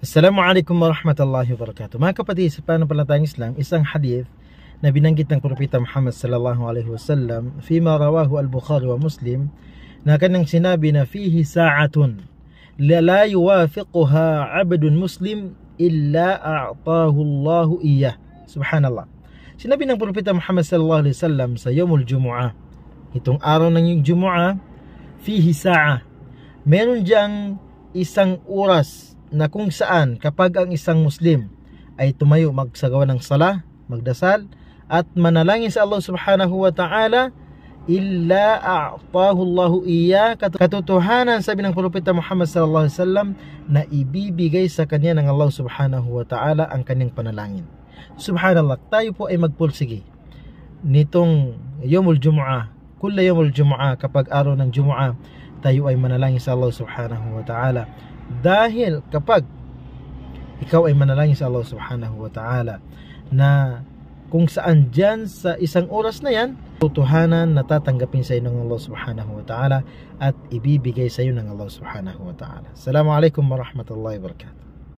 Assalamualaikum warahmatullahi wabarakatuh. Mga kapatid, sa pananampalatayang Islam, isang hadith na binanggit ng Propeta Muhammad sallallahu alaihi wasallam, fima rawahu al-Bukhari wa Muslim, na kanang sinabi na fihi sa'atun la yuwafiquha 'abdun muslim illa a'tahu Allahu iyyah. Subhanallah. Sinabi ng Propeta Muhammad sallallahu alaihi wasallam sa Yawmul Jumu'ah, itong araw ng Jumu'ah, fihi sa'a, meron diyang isang oras na kung saan kapag ang isang Muslim ay tumayo magsagawa ng sala, magdasal at manalangin sa Allah subhanahu wa ta'ala, illa a'tahu Allahu iya, katotohanan sabi ng Propeta Muhammad sallallahu alaihi wasallam na ibibigay sa kanya ng Allah subhanahu wa ta'ala ang kanyang panalangin. Subhanallah, tayo po ay magpursige nitong Yawmul Jumu'ah, kulla Yawmul Jumu'ah, kapag araw ng Jumu'ah tayo ay manalangin sa Allah subhanahu wa ta'ala. Dahil kapag ikaw ay manalangin sa Allah subhanahu wa ta'ala na kung saan dyan sa isang oras na yan, tutuhanan na tatanggapin sa iyo ng Allah subhanahu wa ta'ala at ibibigay sa iyo ng Allah subhanahu wa ta'ala. Assalamualaikum warahmatullahi wabarakatuh.